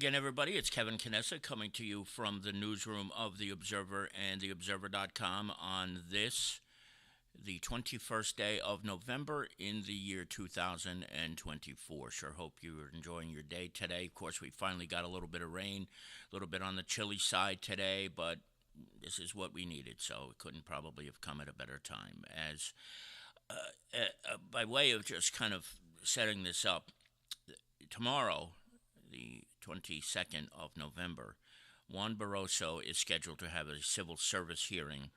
again, everybody. It's Kevin Knessa coming to you from the newsroom of The Observer and TheObserver.com on this, the 21st day of November in the year 2024. Sure hope you're enjoying your day today. Of course, we finally got a little bit of rain, a little bit on the chilly side today, but this is what we needed, so it couldn't probably have come at a better time. As by way of just kind of setting this up, tomorrow, the 22nd of November, Juan Barroso is scheduled to have a civil service hearing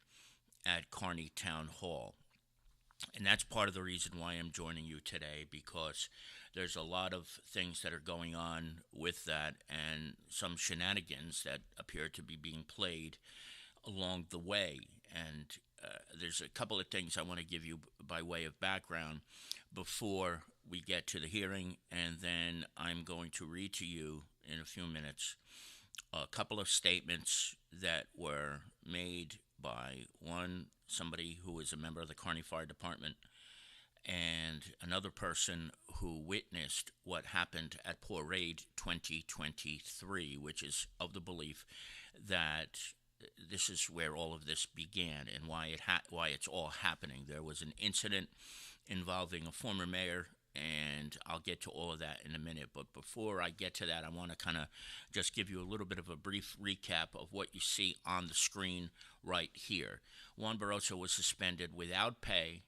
at Kearney Town Hall. And that's part of the reason why I'm joining you today, because there's a lot of things that are going on with that and some shenanigans that appear to be being played along the way. And there's a couple of things I want to give you by way of background before we get to the hearing, and then I'm going to read to you in a few minutes a couple of statements that were made by somebody who is a member of the Kearney Fire Department and another person who witnessed what happened at Parade 2023, which is of the belief that this is where all of this began and why it's all happening. There was an incident involving a former mayor, and I'll get to all of that in a minute. But before I get to that, I want to kind of just give you a little bit of a brief recap of what you see on the screen right here. Juan Barroso was suspended without pay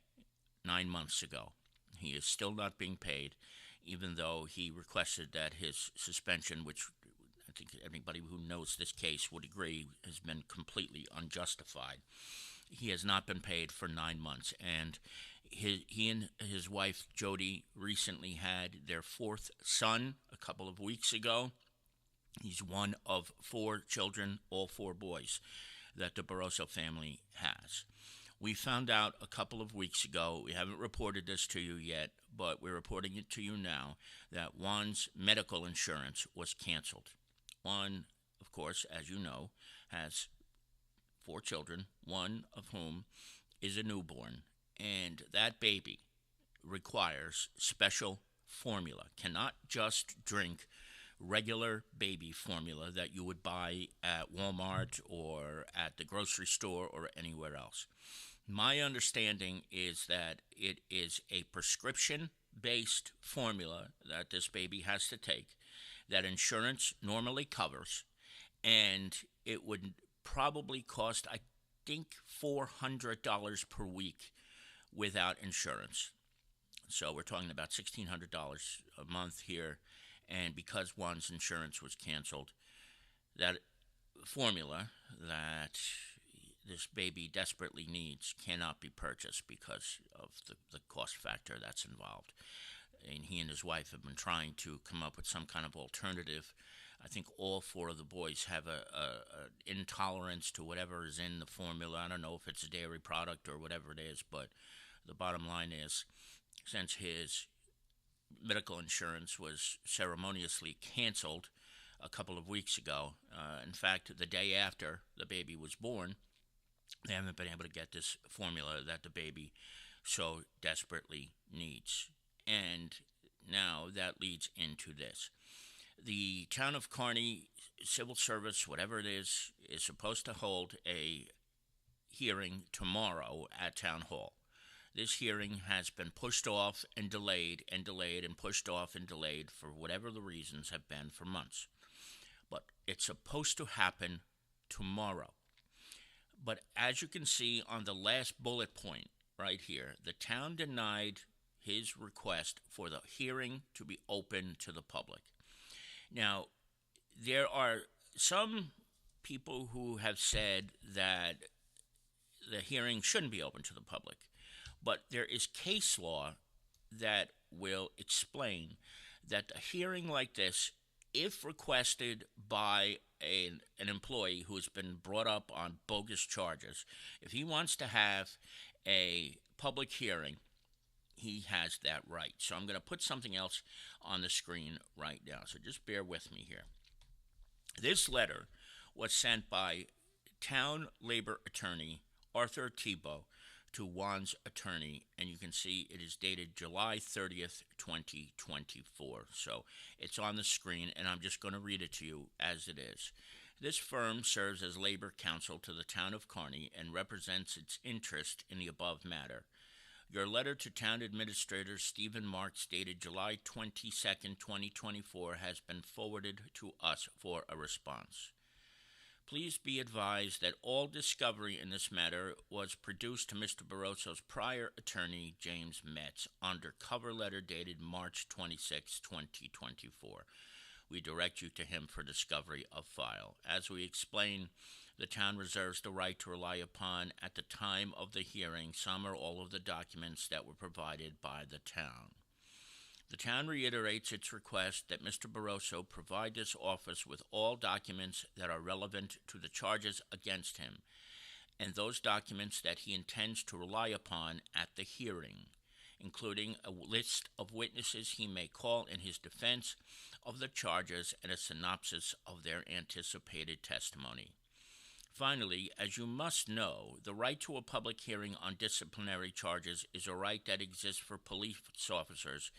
9 months ago. He is still not being paid, even though he requested that his suspension, which I think anybody who knows this case would agree has been completely unjustified. He has not been paid for 9 months, and he and his wife Jody recently had their fourth son a couple of weeks ago. He's one of four children, all four boys, that the Barroso family has. We found out a couple of weeks ago, we haven't reported this to you yet, but we're reporting it to you now, that Juan's medical insurance was canceled. Juan, of course, as you know, has four children, one of whom is a newborn. And that baby requires special formula, cannot just drink regular baby formula that you would buy at Walmart or at the grocery store or anywhere else. My understanding is that it is a prescription-based formula that this baby has to take that insurance normally covers, and it would probably cost, I think, $400 per week without insurance. So we're talking about $1,600 a month here, and because Juan's insurance was canceled, that formula that this baby desperately needs cannot be purchased because of the cost factor that's involved. And he and his wife have been trying to come up with some kind of alternative. I think all four of the boys have a intolerance to whatever is in the formula. I don't know if it's a dairy product or whatever it is, but the bottom line is, since his medical insurance was ceremoniously canceled a couple of weeks ago, in fact, the day after the baby was born, they haven't been able to get this formula that the baby so desperately needs. And now that leads into this. The town of Kearney Civil Service, whatever it is supposed to hold a hearing tomorrow at Town Hall. This hearing has been pushed off and delayed and delayed and pushed off and delayed for whatever the reasons have been for months. But it's supposed to happen tomorrow. But as you can see on the last bullet point right here, the town denied his request for the hearing to be open to the public. Now, there are some people who have said that the hearing shouldn't be open to the public, but there is case law that will explain that a hearing like this, if requested by an employee who has been brought up on bogus charges, if he wants to have a public hearing, he has that right. So I'm going to put something else on the screen right now. So just bear with me here. This letter was sent by town labor attorney Arthur Tebow to Juan's attorney, and you can see it is dated July 30th, 2024. So it's on the screen, and I'm just going to read it to you as it is. This firm serves as labor counsel to the town of Kearney and represents its interest in the above matter. Your letter to Town Administrator Stephen Marks dated July 22nd, 2024 has been forwarded to us for a response. Please be advised that all discovery in this matter was produced to Mr. Barroso's prior attorney, James Metz, under cover letter dated March 26, 2024. We direct you to him for discovery of file. As we explain, the town reserves the right to rely upon, at the time of the hearing, some or all of the documents that were provided by the town. The town reiterates its request that Mr. Barroso provide this office with all documents that are relevant to the charges against him, and those documents that he intends to rely upon at the hearing, including a list of witnesses he may call in his defense of the charges and a synopsis of their anticipated testimony. Finally, as you must know, the right to a public hearing on disciplinary charges is a right that exists for police officers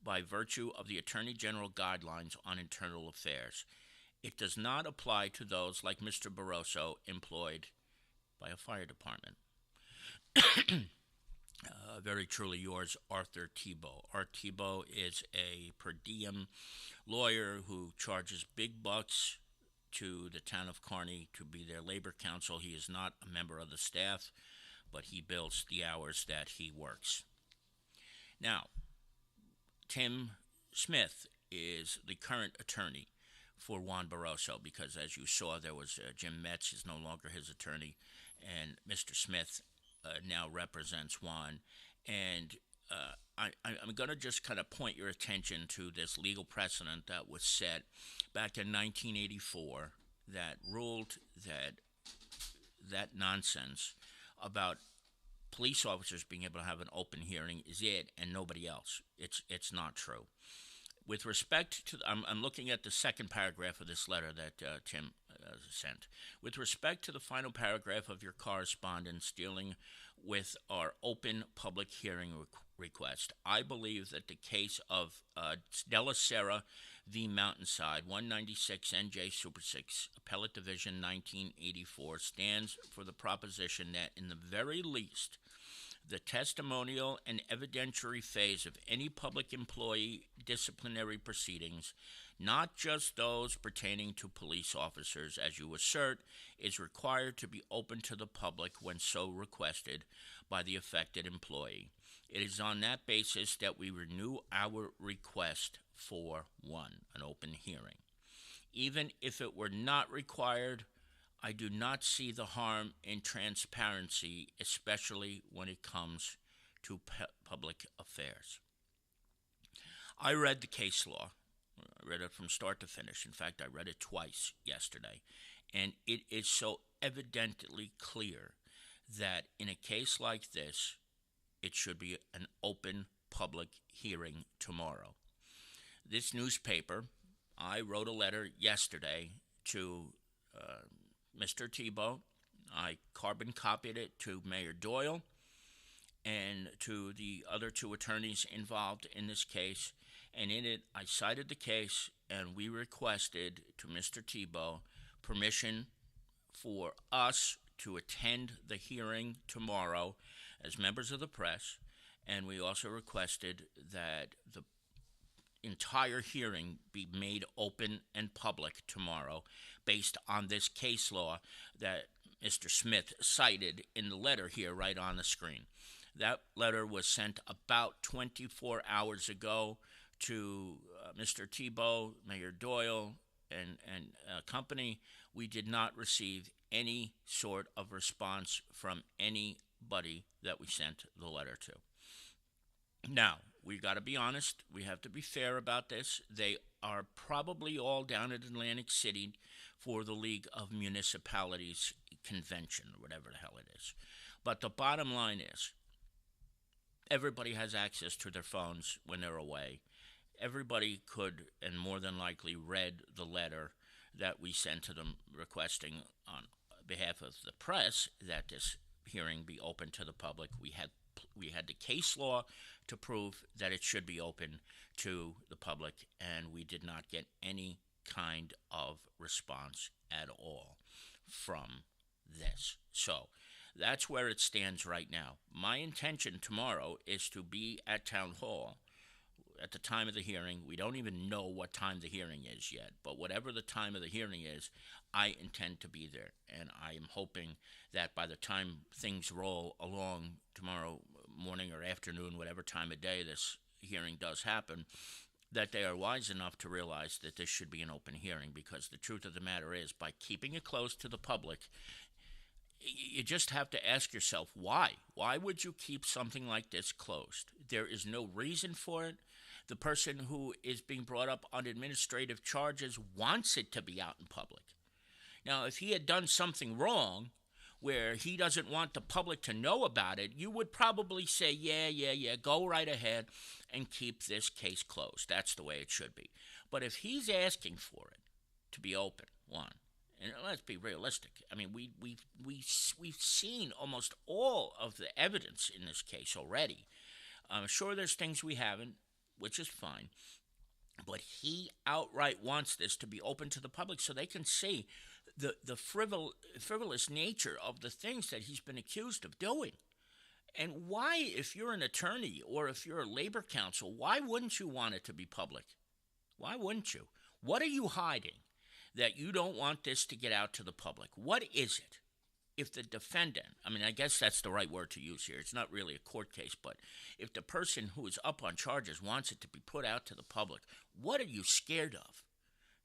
by virtue of the Attorney General Guidelines on Internal Affairs. It does not apply to those like Mr. Barroso employed by a fire department. Very truly yours, Arthur Thibault. Art Thibault is a per diem lawyer who charges big bucks to the town of Kearney to be their labor counsel. He is not a member of the staff, but he bills the hours that he works. Now, Tim Smith is the current attorney for Juan Barroso because, as you saw, there was Jim Metz is no longer his attorney, and Mr. Smith now represents Juan. And I'm going to just kind of point your attention to this legal precedent that was set back in 1984 that ruled that nonsense about police officers being able to have an open hearing is it and nobody else. It's not true. With respect to, I'm looking at the second paragraph of this letter that Tim sent. With respect to the final paragraph of your correspondence dealing with our open public hearing request, I believe that the case of Della Sera v. Mountainside, 196 NJ Super 6, Appellate Division 1984, stands for the proposition that in the very least, the testimonial and evidentiary phase of any public employee disciplinary proceedings, not just those pertaining to police officers, as you assert, is required to be open to the public when so requested by the affected employee. It is on that basis that we renew our request for an open hearing. Even if it were not required, I do not see the harm in transparency, especially when it comes to public affairs. I read the case law. I read it from start to finish. In fact, I read it twice yesterday. And it is so evidently clear that in a case like this, it should be an open public hearing tomorrow. This newspaper, I wrote a letter yesterday to Mr. Thibault. I carbon copied it to Mayor Doyle and to the other two attorneys involved in this case. And in it, I cited the case, and we requested to Mr. Thibault permission for us to attend the hearing tomorrow as members of the press, and we also requested that the entire hearing be made open and public tomorrow based on this case law that Mr. Smith cited in the letter here right on the screen. That letter was sent about 24 hours ago to Mr. Thibault, Mayor Doyle, and company. We did not receive any sort of response from anybody that we sent the letter to. Now, we got to be honest. We have to be fair about this. They are probably all down at Atlantic City for the League of Municipalities convention, or whatever the hell it is. But the bottom line is, everybody has access to their phones when they're away. Everybody could, and more than likely, read the letter that we sent to them requesting on behalf of the press that this hearing be open to the public. We had the case law to prove that it should be open to the public, and we did not get any kind of response at all from this. So that's where it stands right now. My intention tomorrow is to be at Town Hall at the time of the hearing. We don't even know what time the hearing is yet, but whatever the time of the hearing is, I intend to be there. And I am hoping that by the time things roll along tomorrow morning or afternoon, whatever time of day this hearing does happen, that they are wise enough to realize that this should be an open hearing, because the truth of the matter is, by keeping it closed to the public, you just have to ask yourself, why? Why would you keep something like this closed? There is no reason for it. The person who is being brought up on administrative charges wants it to be out in public. Now, if he had done something wrong where he doesn't want the public to know about it, you would probably say, yeah, go right ahead and keep this case closed. That's the way it should be. But if he's asking for it to be open, one, and let's be realistic. I mean, we've seen almost all of the evidence in this case already. I'm sure there's things we haven't, which is fine. But he outright wants this to be open to the public so they can see the frivolous nature of the things that he's been accused of doing. And why, if you're an attorney or if you're a labor counsel, why wouldn't you want it to be public? Why wouldn't you? What are you hiding that you don't want this to get out to the public? What is it? If the defendant, I mean, I guess that's the right word to use here. It's not really a court case, but if the person who is up on charges wants it to be put out to the public, what are you scared of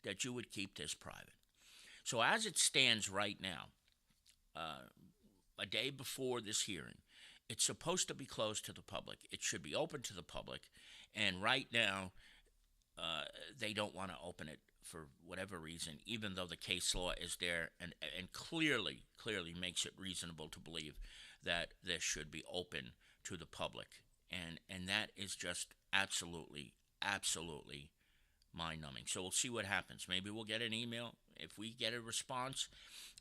that you would keep this private? So as it stands right now, a day before this hearing, it's supposed to be closed to the public. It should be open to the public. And right now, they don't want to open it for whatever reason, even though the case law is there and clearly makes it reasonable to believe that this should be open to the public. And that is just absolutely mind-numbing. So we'll see what happens. Maybe we'll get an email. If we get a response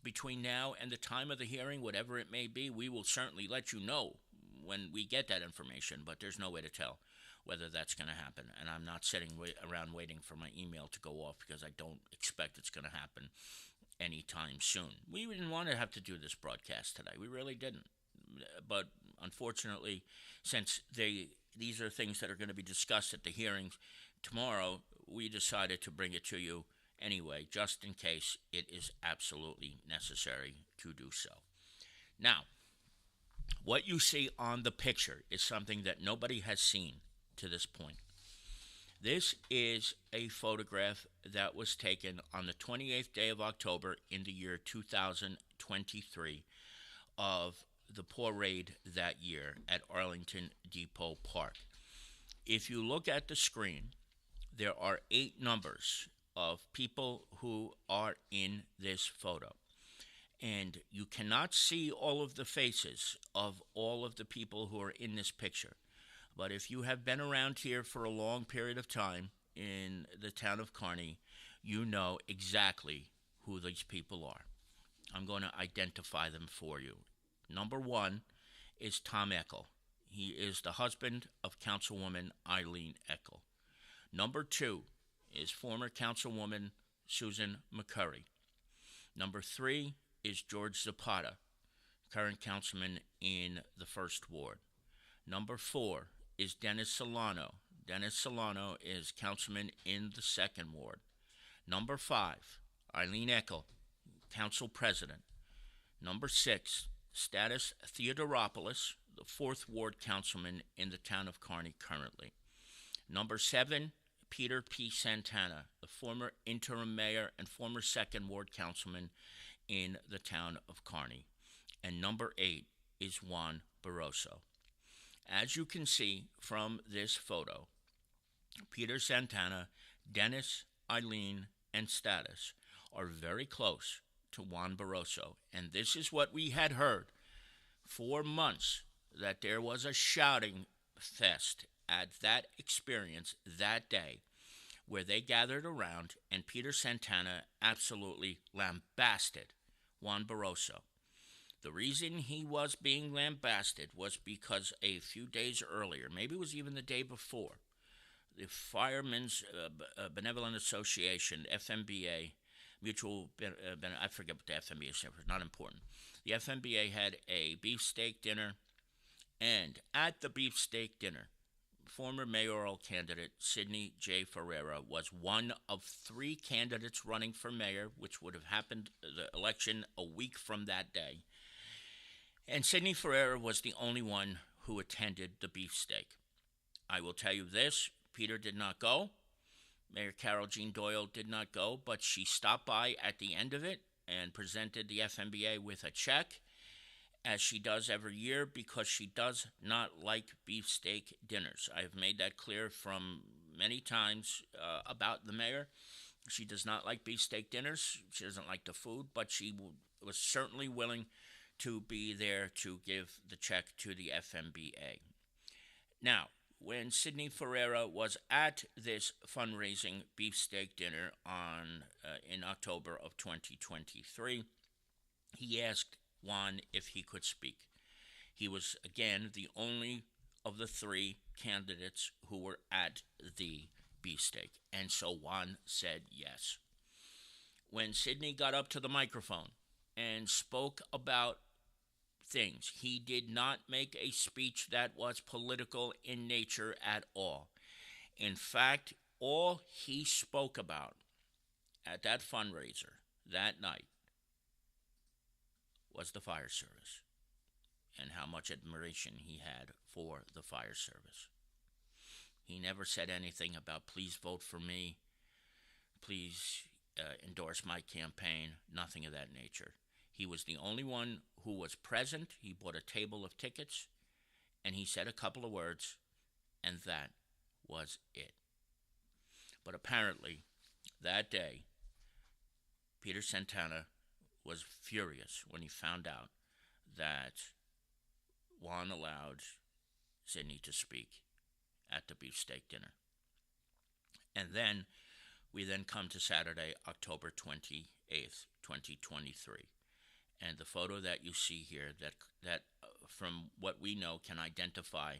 between now and the time of the hearing, whatever it may be, we will certainly let you know when we get that information, but there's no way to tell whether that's going to happen. And I'm not sitting around waiting for my email to go off, because I don't expect it's going to happen anytime soon. We didn't want to have to do this broadcast today. We really didn't. But unfortunately, since these are things that are going to be discussed at the hearings tomorrow, we decided to bring it to you anyway, just in case it is absolutely necessary to do so. Now, what you see on the picture is something that nobody has seen to this point. This is a photograph that was taken on the 28th day of October in the year 2023 of the parade that year at Arlington Depot Park. If you look at the screen, there are 8 numbers of people who are in this photo. And you cannot see all of the faces of all of the people who are in this picture. But if you have been around here for a long period of time in the town of Kearney, you know exactly who these people are. I'm going to identify them for you. Number 1 is Tom Eckel. He is the husband of Councilwoman Eileen Eckel. Number 2 is former Councilwoman Susan McCurry. Number 3 is George Zapata, current councilman in the 1st Ward. Number 4 is Dennis Solano. Dennis Solano is councilman in the 2nd Ward. Number 5, Eileen Eckel, council president. Number 6, Status Theodoropoulos, the 4th Ward councilman in the town of Kearney currently. Number 7, Peter P. Santana, the former interim mayor and former 2nd Ward councilman in the town of Kearney. And number 8 is Juan Barroso. As you can see from this photo, Peter Santana, Dennis, Eileen, and Status are very close to Juan Barroso. And this is what we had heard for months, that there was a shouting fest at that experience that day where they gathered around and Peter Santana absolutely lambasted Juan Barroso. The reason he was being lambasted was because a few days earlier, maybe it was even the day before, the Firemen's Benevolent Association, FMBA, I forget what the FMBA stands for, not important. The FMBA had a beefsteak dinner, and at the beefsteak dinner, former mayoral candidate Sidney J. Ferreira was one of 3 candidates running for mayor, which would have happened the election a week from that day. And Sidney Ferreira was the only one who attended the beefsteak. I will tell you this, Peter did not go. Mayor Carol Jean Doyle did not go, but she stopped by at the end of it and presented the FMBA with a check, as she does every year, because she does not like beefsteak dinners. I have made that clear from many times about the mayor. She does not like beefsteak dinners. She doesn't like the food, but she was certainly willing to be there to give the check to the FMBA. Now, when Sidney Ferreira was at this fundraising beefsteak dinner in October of 2023, he asked Juan if he could speak. He was, again, the only of the 3 candidates who were at the beefsteak, and so Juan said yes. When Sidney got up to the microphone and spoke about things, he did not make a speech that was political in nature at all. In fact, all he spoke about at that fundraiser that night was the fire service and how much admiration he had for the fire service. He never said anything about please vote for me, please endorse my campaign, nothing of that nature. He was the only one who was present. He bought a table of tickets, and he said a couple of words, and that was it. But apparently, that day, Peter Santana was furious when he found out that Juan allowed Sidney to speak at the beefsteak dinner. And then we come to Saturday, October 28th, 2023. And the photo that you see here that from what we know can identify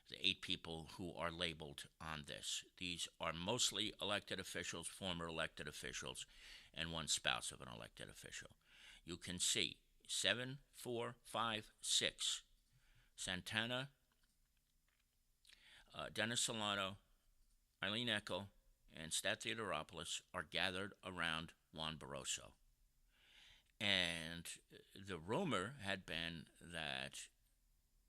the 8 people who are labeled on this. These are mostly elected officials, former elected officials, and one spouse of an elected official. You can see 7, 4, 5, 6. Santana, Dennis Solano, Eileen Eckel, and Stat Theodoropoulos are gathered around Juan Barroso. And the rumor had been that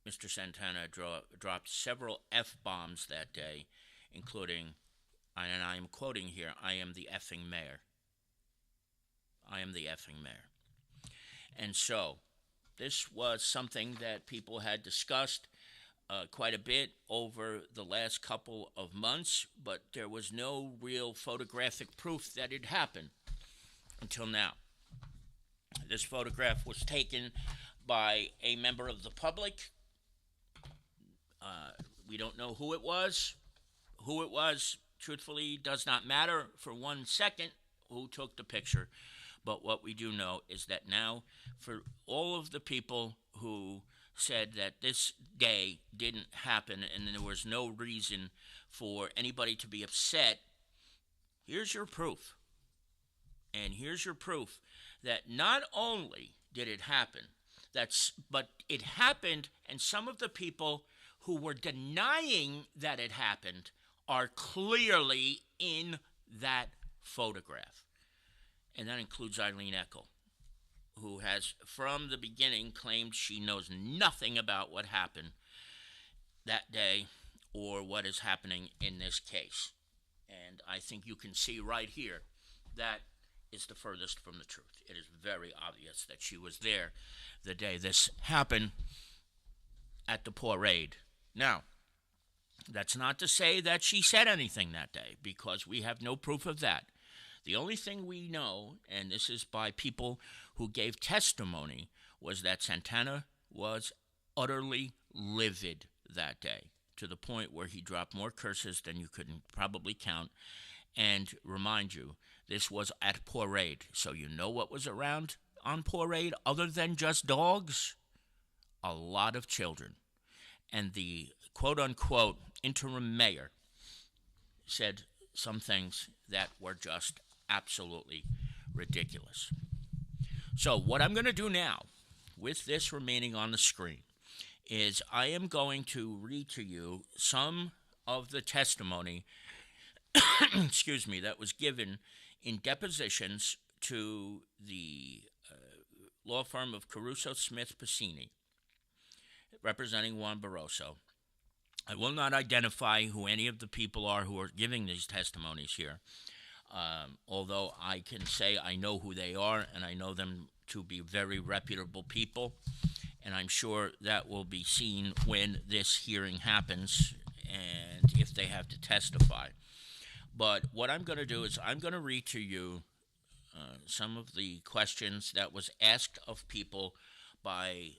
Mr. Santana dropped several F-bombs that day, including, and I am quoting here, "I am the effing mayor." I am the effing mayor. And so this was something that people had discussed quite a bit over the last couple of months, but there was no real photographic proof that it happened until now. This photograph was taken by a member of the public. We don't know who it was. Who it was, truthfully, does not matter for 1 second who took the picture. But what we do know is that now, for all of the people who said that this day didn't happen and there was no reason for anybody to be upset, here's your proof. And here's your proof that not only did it happen, but it happened, and some of the people who were denying that it happened are clearly in that photograph. And that includes Eileen Eckel, who has, from the beginning, claimed she knows nothing about what happened that day or what is happening in this case. And I think you can see right here that is the furthest from the truth. It is very obvious that she was there the day this happened at the parade. Now, that's not to say that she said anything that day, because we have no proof of that. The only thing we know, and this is by people who gave testimony, was that Santana was utterly livid that day, to the point where he dropped more curses than you could probably count. And remind you, this was at parade, so you know what was around on parade other than just dogs? A lot of children. And the quote unquote interim mayor said some things that were just absolutely ridiculous. So, what I'm going to do now, with this remaining on the screen, is I am going to read to you some of the testimony, excuse me, that was given in depositions to the law firm of Caruso Smith Pacini, representing Juan Barroso. I will not identify who any of the people are who are giving these testimonies here, although I can say I know who they are, and I know them to be very reputable people, and I'm sure that will be seen when this hearing happens and if they have to testify. But what I'm going to do is I'm going to read to you some of the questions that was asked of people by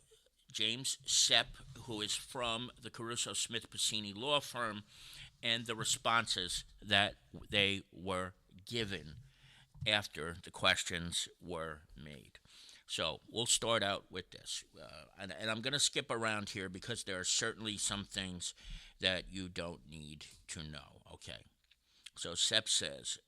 James Sepp, who is from the Caruso Smith Pacini law firm, and the responses that they were given after the questions were made. So we'll start out with this. And I'm going to skip around here because there are certainly some things that you don't need to know. Okay. So Sepp says,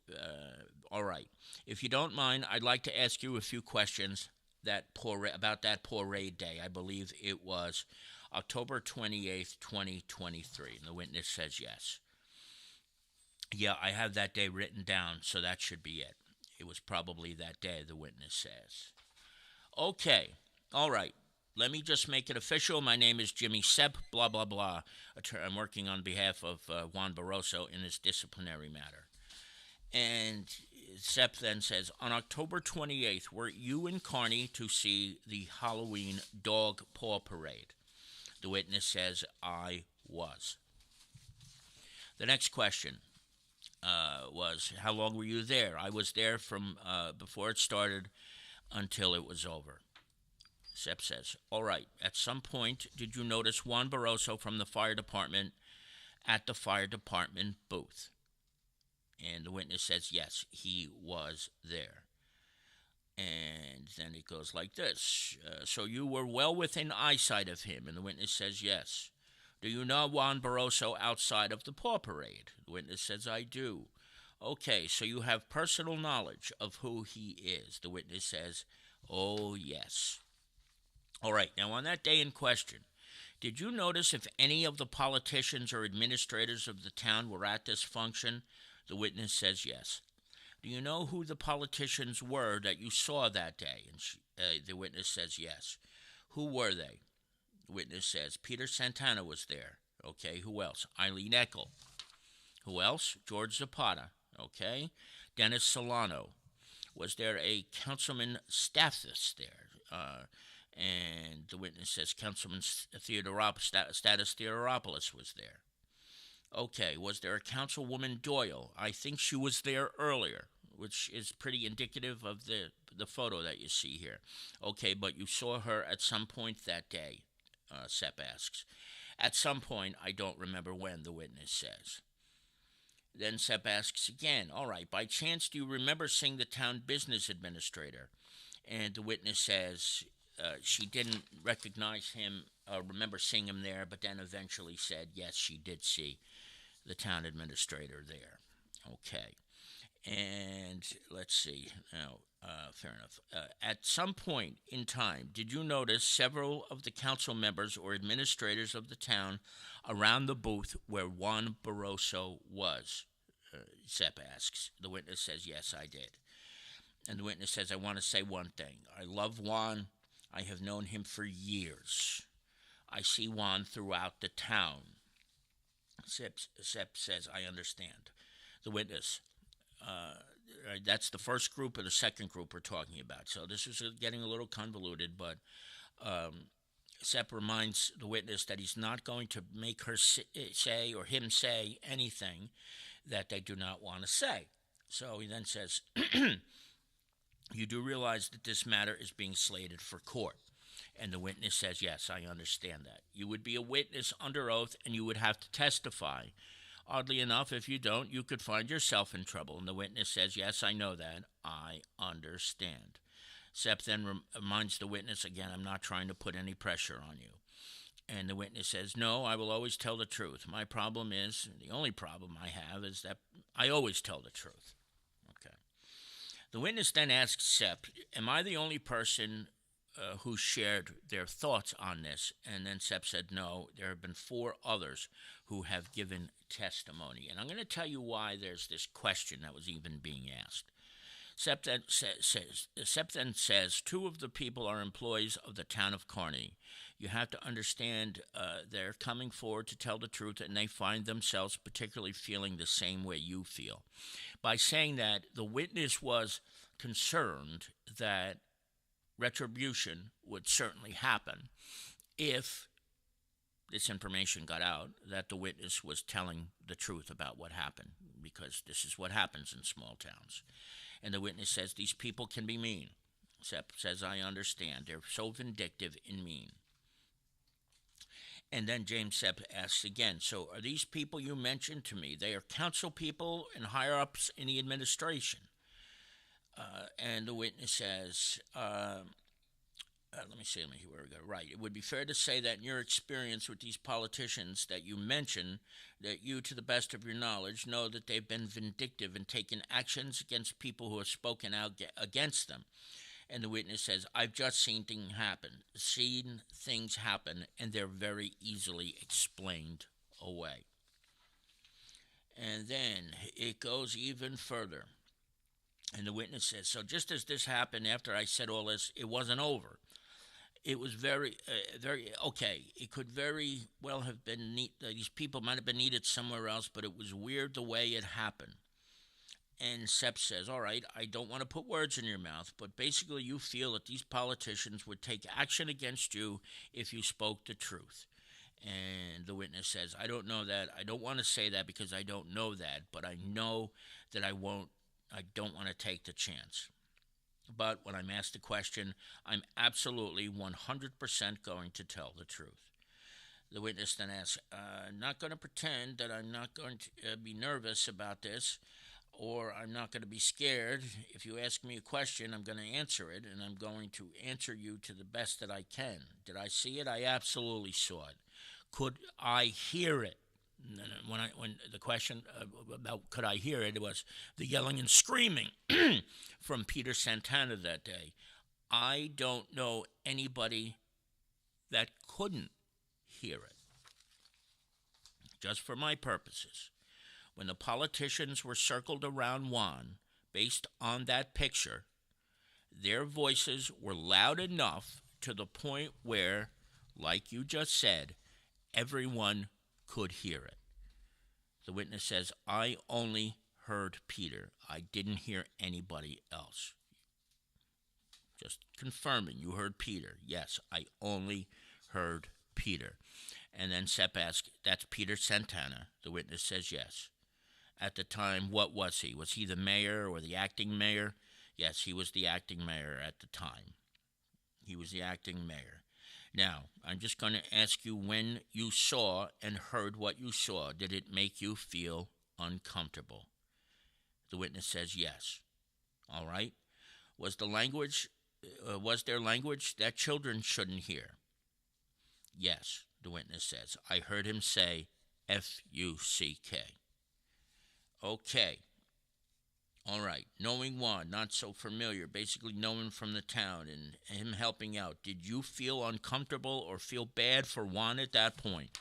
all right, if you don't mind, I'd like to ask you a few questions about that parade day. I believe it was October 28th, 2023. And the witness says yes. Yeah, I have that day written down, so that should be it. It was probably that day, the witness says. Okay, all right. Let me just make it official. My name is Jimmy Sepp, blah, blah, blah. I'm working on behalf of Juan Barroso in this disciplinary matter. And Sepp then says, on October 28th, were you and Carney to see the Halloween dog paw parade? The witness says, I was. The next question was, how long were you there? I was there from before it started until it was over. Sepp says, all right, at some point, did you notice Juan Barroso from the fire department at the fire department booth? And the witness says, yes, he was there. And then it goes like this. So you were well within eyesight of him? And the witness says, yes. Do you know Juan Barroso outside of the paw parade? The witness says, I do. Okay, so you have personal knowledge of who he is. The witness says, oh, yes. All right, now on that day in question, did you notice if any of the politicians or administrators of the town were at this function? The witness says yes. Do you know who the politicians were that you saw that day? And the witness says yes. Who were they? The witness says Peter Santana was there. Okay, who else? Eileen Eckel. Who else? George Zapata. Okay. Dennis Solano. Was there a Councilman Stathis there? And the witness says Councilman Status Theodoropoulos was there. Okay, was there a Councilwoman Doyle? I think she was there earlier, which is pretty indicative of the photo that you see here. Okay, but you saw her at some point that day, Sepp asks. At some point, I don't remember when, the witness says. Then Sepp asks again, all right, by chance do you remember seeing the town business administrator? And the witness says she didn't recognize him, remember seeing him there, but then eventually said, yes, she did see the town administrator there. Okay. And let's see. Now, fair enough. At some point in time, did you notice several of the council members or administrators of the town around the booth where Juan Barroso was? Sepp asks. The witness says, yes, I did. And the witness says, I want to say one thing. I love Juan. I have known him for years. I see Juan throughout the town. Sepp says, I understand. The witness, that's the first group or the second group we're talking about. So this is getting a little convoluted, but Sepp reminds the witness that he's not going to make her say or him say anything that they do not want to say. So he then says, you do realize that this matter is being slated for court. And the witness says, yes, I understand that. You would be a witness under oath and you would have to testify. Oddly enough, if you don't, you could find yourself in trouble. And the witness says, yes, I know that. I understand. Sepp then reminds the witness, again, I'm not trying to put any pressure on you. And the witness says, no, I will always tell the truth. My problem is, the only problem I have is that I always tell the truth. Okay. The witness then asks Sepp, am I the only person who shared their thoughts on this? And then Sepp said, no, there have been 4 others who have given testimony. And I'm going to tell you why there's this question that was even being asked. Sepp then says 2 of the people are employees of the town of Kearney. You have to understand they're coming forward to tell the truth, and they find themselves particularly feeling the same way you feel. By saying that, the witness was concerned that retribution would certainly happen if this information got out that the witness was telling the truth about what happened, because this is what happens in small towns. And the witness says, these people can be mean. Sepp says, I understand. They're so vindictive and mean. And then James Sepp asks again, so are these people you mentioned to me, they are council people and higher-ups in the administration? And the witness says, let me see where we go. Right. It would be fair to say that in your experience with these politicians that you mention, that you, to the best of your knowledge, know that they've been vindictive and taken actions against people who have spoken out against them. And the witness says, I've just seen things happen, and they're very easily explained away. And then it goes even further. And the witness says, so just as this happened after I said all this, it wasn't over. It was very, okay. It could very well have been neat. These people might have been needed somewhere else, but it was weird the way it happened. And Sepp says, all right, I don't want to put words in your mouth, but basically you feel that these politicians would take action against you if you spoke the truth. And the witness says, I don't know that. I don't want to say that because I don't know that, but I know that I don't want to take the chance. But when I'm asked the question, I'm absolutely 100% going to tell the truth. The witness then asks, I'm not going to pretend that I'm not going to be nervous about this, or I'm not going to be scared. If you ask me a question, I'm going to answer it, and I'm going to answer you to the best that I can. Did I see it? I absolutely saw it. Could I hear it? When the question about could I hear it, it was the yelling and screaming from Peter Santana that day. I don't know anybody that couldn't hear it. Just for my purposes, when the politicians were circled around Juan, based on that picture, their voices were loud enough to the point where, like you just said, everyone could hear it. The witness says, I only heard Peter. I didn't hear anybody else. Just confirming, you heard Peter. Yes, I only heard Peter. And then Sepp asks, that's Peter Santana. The witness says yes. At the time, what was he? Was he the mayor or the acting mayor? Yes, he was the acting mayor at the time. He was the acting mayor. Now, I'm just going to ask you, when you saw and heard what you saw, did it make you feel uncomfortable? The witness says yes. All right. Was there language that children shouldn't hear? Yes, the witness says. I heard him say F-U-C-K. Okay. All right. Knowing Juan, not so familiar, basically knowing from the town and him helping out. Did you feel uncomfortable or feel bad for Juan at that point?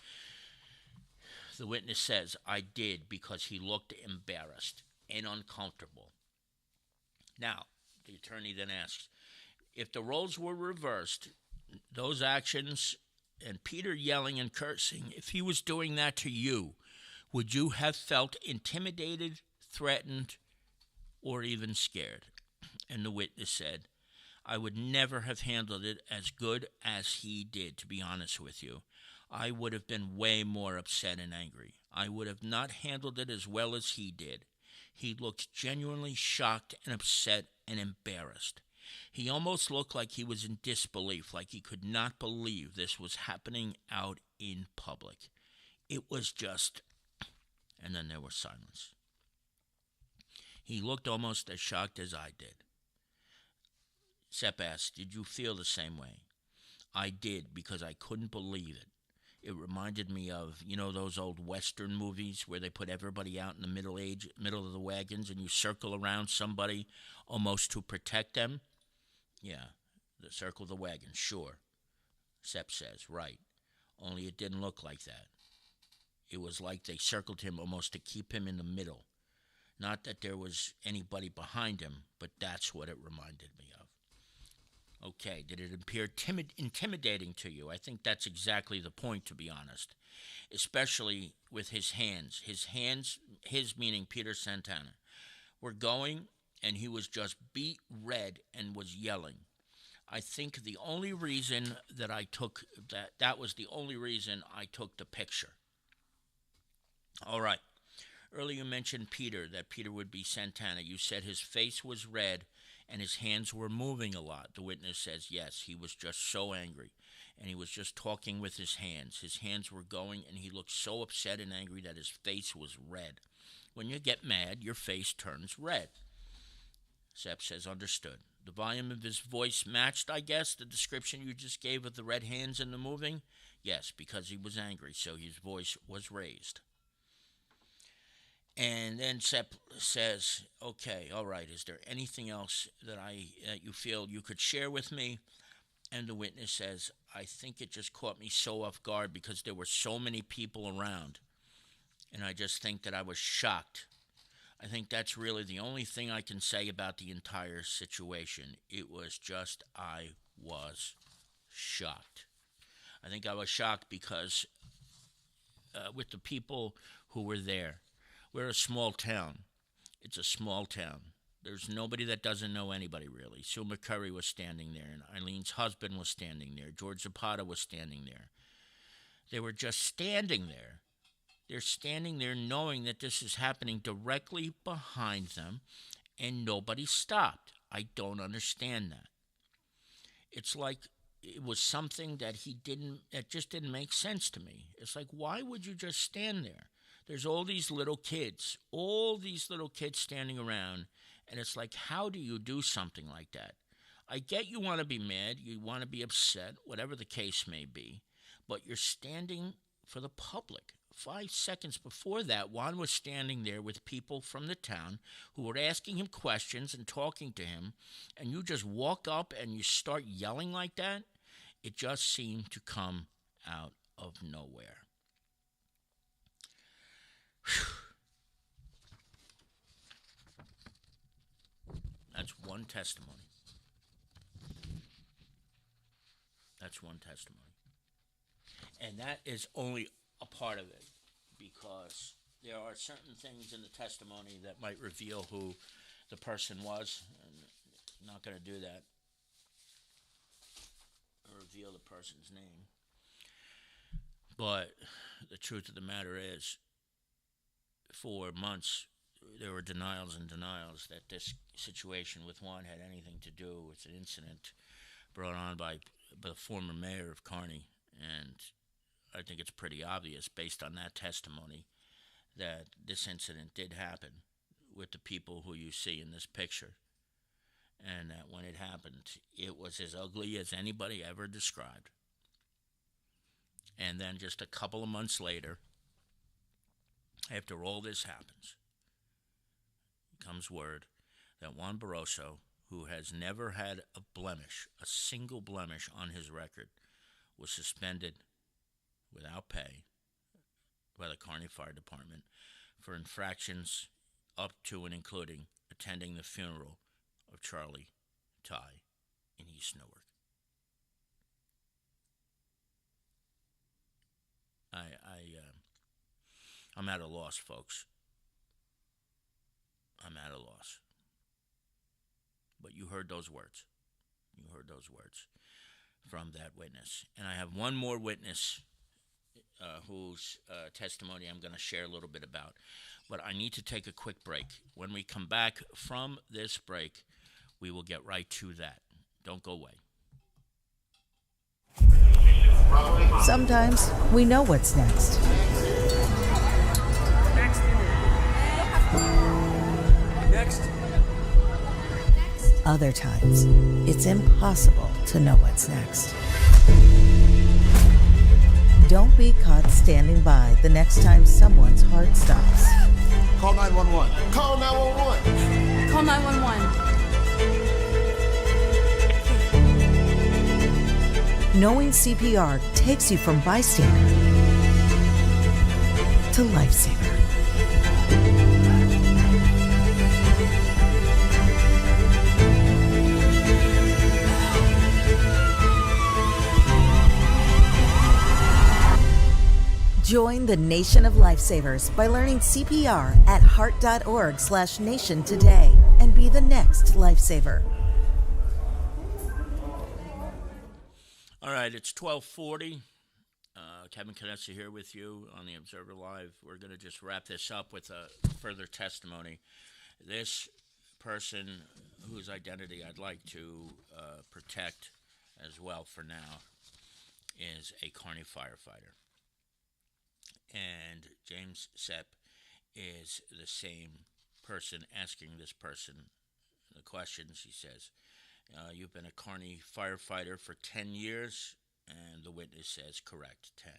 The witness says, I did, because he looked embarrassed and uncomfortable. Now, the attorney then asks, if the roles were reversed, those actions and Peter yelling and cursing, if he was doing that to you, would you have felt intimidated, threatened, or even scared? And the witness said, I would never have handled it as good as he did, to be honest with you. I would have been way more upset and angry. I would have not handled it as well as he did. He looked genuinely shocked and upset and embarrassed. He almost looked like he was in disbelief, like he could not believe this was happening out in public. It was just... And then there was silence. He looked almost as shocked as I did. Sepp asked, "Did you feel the same way?" "I did, because I couldn't believe it. It reminded me of, those old Western movies where they put everybody out in the middle of the wagons, and you circle around somebody almost to protect them." "Yeah, the circle of the wagon, sure," Sepp says, "right. Only it didn't look like that. It was like they circled him almost to keep him in the middle. Not that there was anybody behind him, but that's what it reminded me of." Okay, did it appear intimidating to you? I think that's exactly the point, to be honest. Especially with his hands. His meaning Peter Santana, were going, and he was just beet red and was yelling. I think the only reason that was the only reason I took the picture. All right. Earlier you mentioned that Peter would be Santana. You said his face was red and his hands were moving a lot. The witness says, yes, he was just so angry, and he was just talking with his hands. His hands were going, and he looked so upset and angry that his face was red. When you get mad, your face turns red. Sepp says, understood. The volume of his voice matched, I guess, the description you just gave of the red hands and the moving? Yes, because he was angry, so his voice was raised. And then Sepp says, okay, all right, is there anything else that you feel you could share with me? And the witness says, I think it just caught me so off guard because there were so many people around. And I just think that I was shocked. I think that's really the only thing I can say about the entire situation. It was just, I was shocked. I think I was shocked because with the people who were there, we're a small town. It's a small town. There's nobody that doesn't know anybody, really. Sue McCurry was standing there, and Eileen's husband was standing there. George Zapata was standing there. They were just standing there. They're standing there knowing that this is happening directly behind them, and nobody stopped. I don't understand that. It's like it was something that just didn't make sense to me. It's like, why would you just stand there? There's all these little kids standing around, and it's like, how do you do something like that? I get you want to be mad, you want to be upset, whatever the case may be, but you're standing for the public. 5 seconds before that, Juan was standing there with people from the town who were asking him questions and talking to him, and you just walk up and you start yelling like that? It just seemed to come out of nowhere. That's one testimony. And that is only a part of it, because there are certain things in the testimony that might reveal who the person was. I'm not going to do that, or reveal the person's name. But the truth of the matter is, for months, there were denials and denials that this situation with Juan had anything to do with an incident brought on by the former mayor of Kearney. And I think it's pretty obvious, based on that testimony, that this incident did happen with the people who you see in this picture. And that when it happened, it was as ugly as anybody ever described. And then just a couple of months later, after all this happens, comes word that Juan Barroso, who has never had a single blemish on his record, was suspended without pay by the Kearney Fire Department for infractions up to and including attending the funeral of Charlie Ty in East Newark. I'm at a loss, folks. I'm at a loss. But you heard those words. From that witness. And I have one more witness whose testimony I'm going to share a little bit about. But I need to take a quick break. When we come back from this break, we will get right to that. Don't go away. Sometimes we know what's next. Next. Other times, it's impossible to know what's next. Don't be caught standing by the next time someone's heart stops. Call 911. Call 911. Call 911. Knowing CPR takes you from bystander to lifesaver. Join the Nation of Lifesavers by learning CPR at heart.org/nation today and be the next lifesaver. All right, it's 12:40. Kevin Canessa here with you on the Observer Live. We're going to just wrap this up with a further testimony. This person whose identity I'd like to protect as well for now is a Kearney firefighter. And James Sepp is the same person asking this person the questions. He says, you've been a Kearney firefighter for 10 years, and the witness says, correct, 10.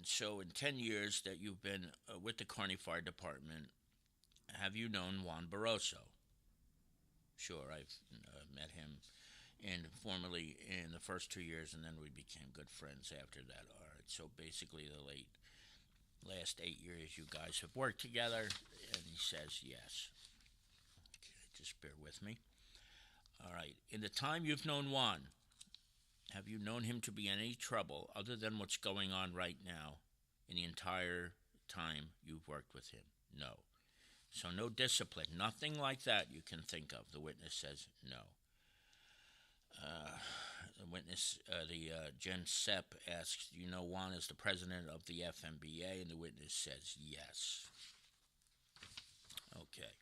So in 10 years that you've been with the Kearney Fire Department, have you known Juan Barroso? Sure, I've met him informally in the first 2 years, and then we became good friends after that. All right, so basically the last 8 years you guys have worked together, and he says yes. Okay, just bear with me. All right, in the time you've known Juan, have you known him to be in any trouble other than what's going on right now in the entire time you've worked with him? No. So no discipline, nothing like that you can think of. The witness says no. The witness, Jen Sepp asks, you know Juan is the president of the FMBA? And the witness says yes. Okay.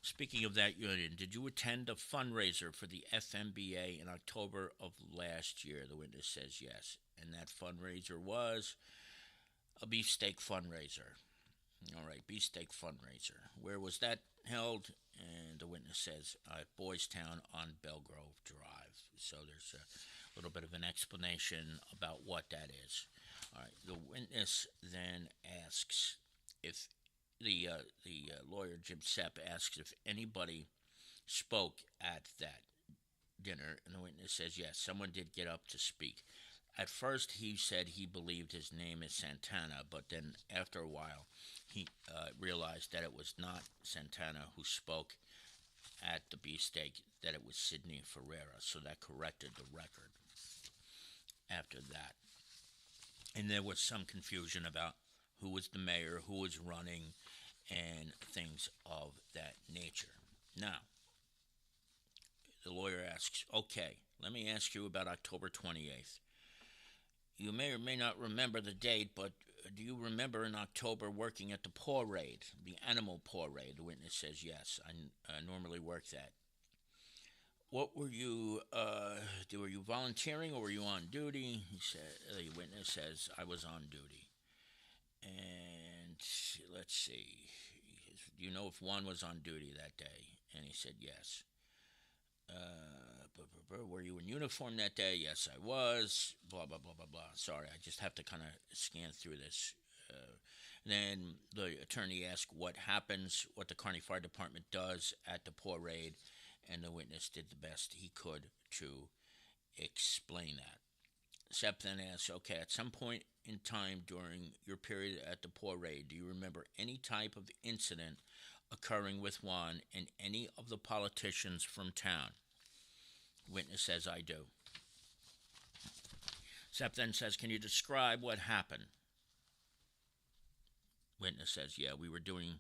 Speaking of that union, did you attend a fundraiser for the FMBA in October of last year? The witness says yes. And that fundraiser was a beefsteak fundraiser. All right, beefsteak fundraiser. Where was that held? And the witness says Boys Town on Belgrove Drive. So there's a little bit of an explanation about what that is. All right, the witness then asks if the lawyer, Jim Sepp, asks if anybody spoke at that dinner, and the witness says yes, someone did get up to speak. At first, he said he believed his name is Santana, but then after a while, he realized that it was not Santana who spoke at the beefsteak, that it was Sidney Ferreira. So that corrected the record after that. And there was some confusion about who was the mayor, who was running, and things of that nature. Now, the lawyer asks, okay, let me ask you about October 28th. You may or may not remember the date, but do you remember in October working at the parade, the animal parade? The witness says yes. I normally work that. What were you? Were you volunteering or were you on duty? He said. The witness says I was on duty. And let's see. Do you know if Juan was on duty that day? And he said yes. Were you in uniform that day? Yes, I was. Blah, blah, blah, blah, blah. Sorry, I just have to kind of scan through this. Then the attorney asked what happens, what the Kearney Fire Department does at the parade, and the witness did the best he could to explain that. Sepp then asks, okay, at some point in time during your period at the parade, do you remember any type of incident occurring with Juan and any of the politicians from town? Witness says, I do. Sepp then says, can you describe what happened? Witness says, yeah, we were doing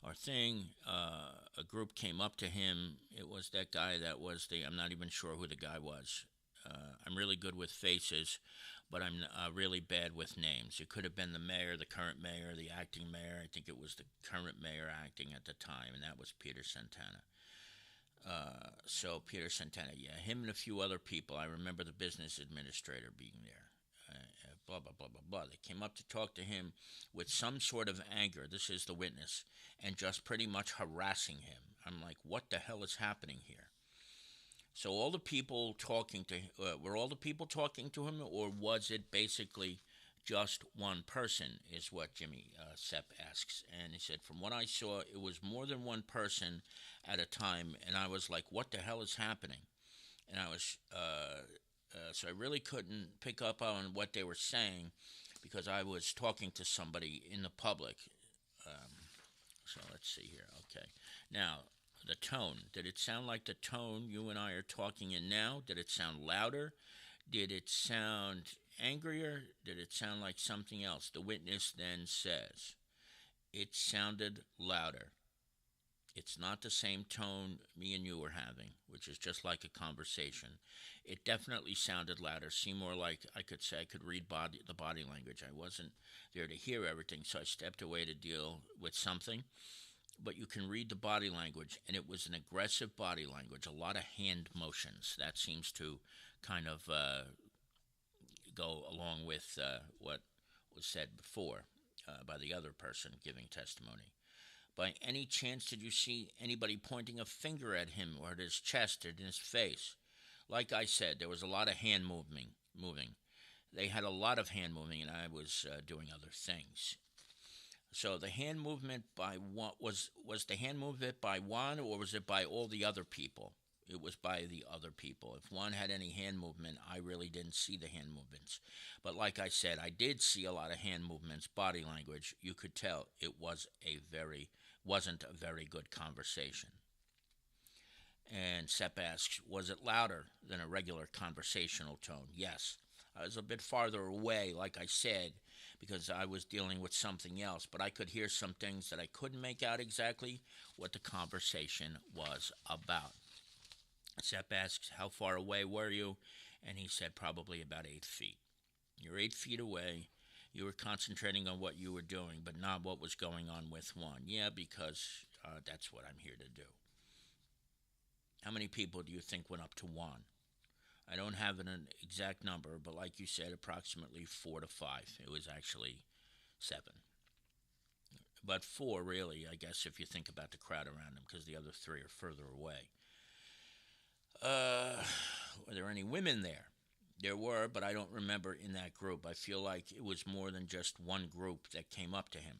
our thing. A group came up to him. It was that guy that was I'm not even sure who the guy was. I'm really good with faces, but I'm really bad with names. It could have been the mayor, the current mayor, the acting mayor. I think it was the current mayor acting at the time, and that was Peter Santana. So Peter Santana, yeah, him and a few other people. I remember the business administrator being there. blah, blah, blah, blah, blah. They came up to talk to him with some sort of anger. This is the witness, and just pretty much harassing him. I'm like, what the hell is happening here? So all the people talking to were all the people talking to him, or was it basically just one person, is what Jimmy Sepp asks. And he said, from what I saw, it was more than one person at a time, and I was like, what the hell is happening? And I was, so I really couldn't pick up on what they were saying because I was talking to somebody in the public. So let's see here. Okay. Now, the tone. Did it sound like the tone you and I are talking in now? Did it sound louder? Did it sound angrier? Did it sound like something else? The witness then says, it sounded louder. It's not the same tone me and you were having, which is just like a conversation. It definitely sounded louder, seemed more like I could say I could read the body language. I wasn't there to hear everything, so I stepped away to deal with something. But you can read the body language, and it was an aggressive body language, a lot of hand motions. That seems to kind of go along with what was said before by the other person giving testimony. By any chance did you see anybody pointing a finger at him or at his chest or in his face? Like I said, there was a lot of hand moving. They had a lot of hand moving, and I was doing other things. So the hand movement by one was the hand movement by Juan, or was it by all the other people? It was by the other people. If Juan had any hand movement, I really didn't see the hand movements. But like I said, I did see a lot of hand movements, body language. You could tell it wasn't a very good conversation. And Sepp asks, was it louder than a regular conversational tone? Yes. I was a bit farther away, like I said, because I was dealing with something else, but I could hear some things that I couldn't make out exactly what the conversation was about. Sepp asks, how far away were you? And he said, probably about 8 feet. You're 8 feet away. You were concentrating on what you were doing, but not what was going on with Juan. Yeah, because that's what I'm here to do. How many people do you think went up to Juan? I don't have an exact number, but like you said, approximately 4 to 5. It was actually 7. But 4, really, I guess, if you think about the crowd around him, because the other 3 are further away. Were there any women there? There were, but I don't remember in that group. I feel like it was more than just one group that came up to him.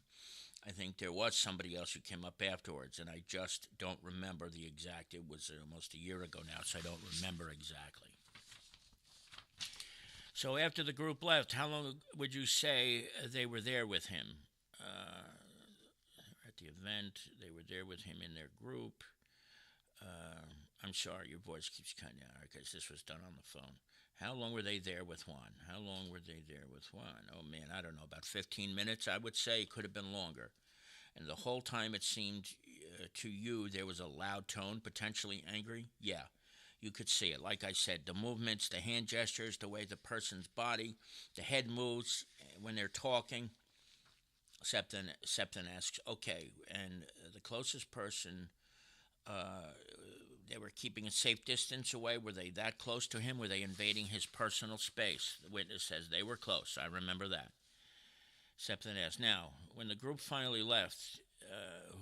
I think there was somebody else who came up afterwards, and I just don't remember the exact. It was almost a year ago now, so I don't remember exactly. So after the group left, how long would you say they were there with him? At the event, they were there with him in their group. I'm sorry, your voice keeps cutting out because this was done on the phone. How long were they there with Juan? How long were they there with Juan? Oh, man, I don't know, about 15 minutes, I would say. It could have been longer. And the whole time it seemed to you there was a loud tone, potentially angry? Yeah, you could see it. Like I said, the movements, the hand gestures, the way the person's body, the head moves when they're talking. Septon asks, okay, and the closest person, they were keeping a safe distance away. Were they that close to him? Were they invading his personal space? The witness says they were close. I remember that. Septon asks, now, when the group finally left,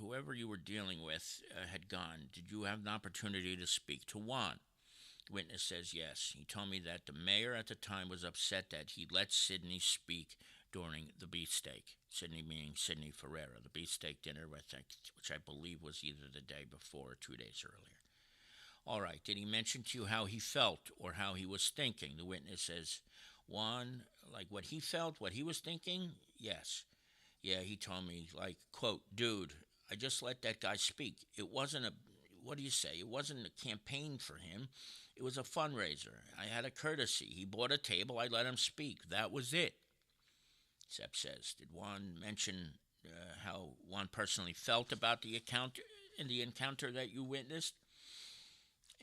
whoever you were dealing with had gone. Did you have an opportunity to speak to Juan? The witness says yes. He told me that the mayor at the time was upset that he let Sidney speak during the beefsteak. Sidney meaning Sidney Ferreira, the beefsteak dinner, which I believe was either the day before or 2 days earlier. All right, did he mention to you how he felt or how he was thinking? The witness says, Juan, like what he felt, what he was thinking? Yes. Yeah, he told me, like, quote, dude, I just let that guy speak. It wasn't it wasn't a campaign for him. It was a fundraiser. I had a courtesy. He bought a table. I let him speak. That was it. Sepp says, did Juan mention how Juan personally felt about the encounter that you witnessed?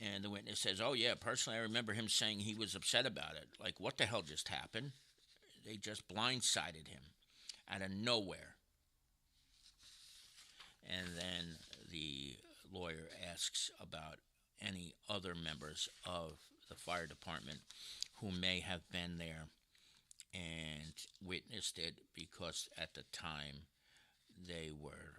And the witness says, oh, yeah, personally, I remember him saying he was upset about it. Like, what the hell just happened? They just blindsided him out of nowhere. And then the lawyer asks about any other members of the fire department who may have been there. And witnessed it because at the time they were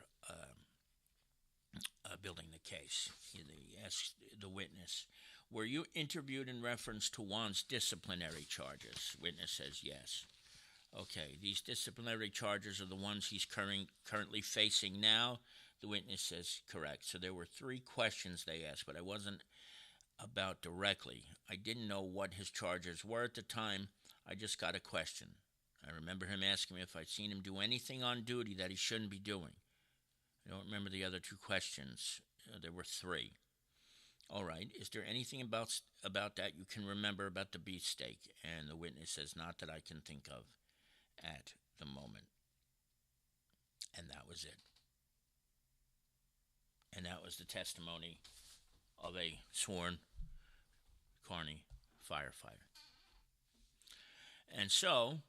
building the case. He asked the witness, "Were you interviewed in reference to Juan's disciplinary charges?" Witness says yes. "Okay, these disciplinary charges are the ones he's currently facing now?" The witness says correct. So there were 3 questions they asked, but I wasn't about directly. I didn't know what his charges were at the time. I just got a question. I remember him asking me if I'd seen him do anything on duty that he shouldn't be doing. I don't remember the other 2 questions. There were 3. All right. Is there anything about that you can remember about the beefsteak? And the witness says, not that I can think of at the moment. And that was it. And that was the testimony of a sworn Kearney firefighter. And so,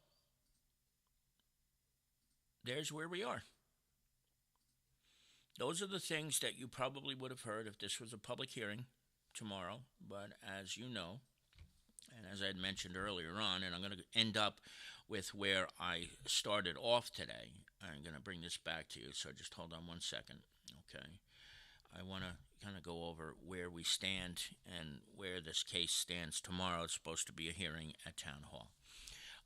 there's where we are. Those are the things that you probably would have heard if this was a public hearing tomorrow. But as you know, and as I had mentioned earlier on, and I'm going to end up with where I started off today. I'm going to bring this back to you, so just hold on one second, okay? I want to kind of go over where we stand and where this case stands tomorrow. It's supposed to be a hearing at Town Hall.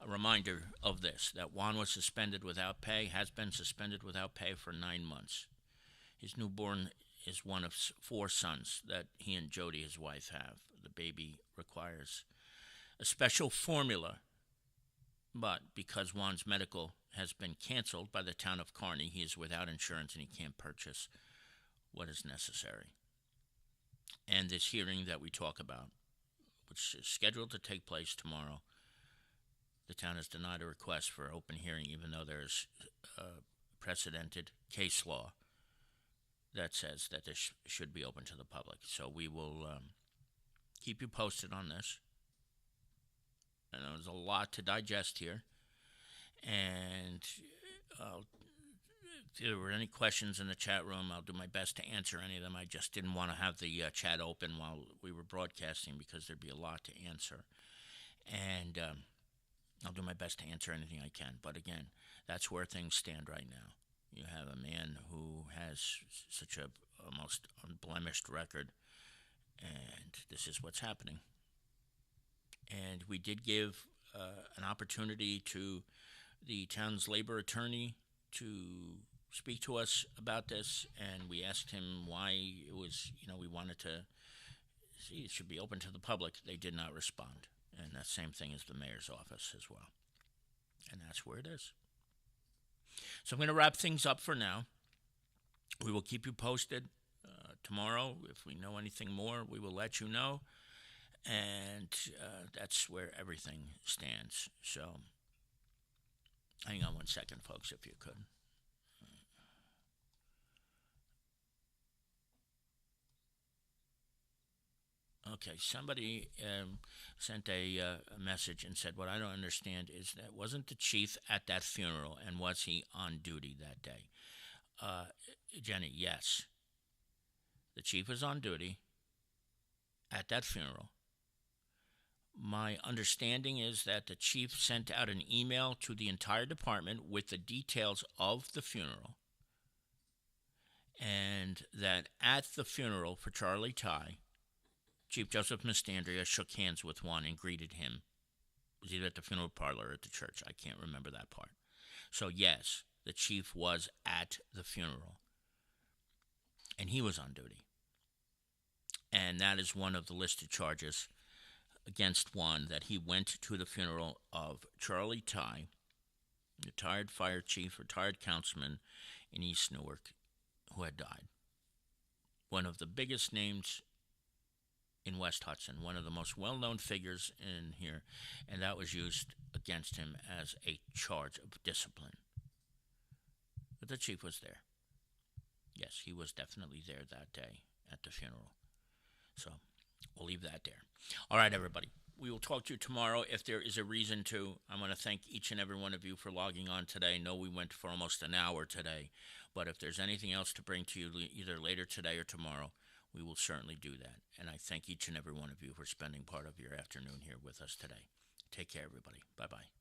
A reminder of this, that Juan was suspended without pay, has been suspended without pay for 9 months. His newborn is one of 4 sons that he and Jody, his wife, have. The baby requires a special formula, but because Juan's medical has been canceled by the town of Kearney, he is without insurance and he can't purchase what is necessary. And this hearing that we talk about, which is scheduled to take place tomorrow, the town has denied a request for open hearing, even though there's precedented case law that says that this should be open to the public. So we will keep you posted on this. And there's a lot to digest here. And if there were any questions in the chat room, I'll do my best to answer any of them. I just didn't want to have the chat open while we were broadcasting because there'd be a lot to answer. And I'll do my best to answer anything I can. But again, that's where things stand right now. You have a man who has such a almost unblemished record, and this is what's happening. And we did give an opportunity to the town's labor attorney to speak to us about this, and we asked him why it was, we wanted to see it should be open to the public. They did not respond. And that same thing is the mayor's office as well. And that's where it is. So I'm going to wrap things up for now. We will keep you posted tomorrow. If we know anything more, we will let you know. And that's where everything stands. So hang on one second, folks, if you could. Okay, somebody sent a message and said, what I don't understand is that wasn't the chief at that funeral, and was he on duty that day? Jenny, yes. The chief was on duty at that funeral. My understanding is that the chief sent out an email to the entire department with the details of the funeral, and that at the funeral for Charlie Ty, Chief Joseph Mastandria shook hands with Juan and greeted him. It was either at the funeral parlor or at the church. I can't remember that part. So, yes, the chief was at the funeral. And he was on duty. And that is one of the listed charges against Juan, that he went to the funeral of Charlie Ty, retired fire chief, retired councilman in East Newark, who had died. One of the biggest names in West Hudson, one of the most well-known figures in here, and that was used against him as a charge of discipline. But the chief was there. Yes, he was definitely there that day at the funeral. So we'll leave that there. All right, everybody. We will talk to you tomorrow if there is a reason to. I want to thank each and every one of you for logging on today. I know we went for almost an hour today, but if there's anything else to bring to you either later today or tomorrow, we will certainly do that. And I thank each and every one of you for spending part of your afternoon here with us today. Take care, everybody. Bye-bye.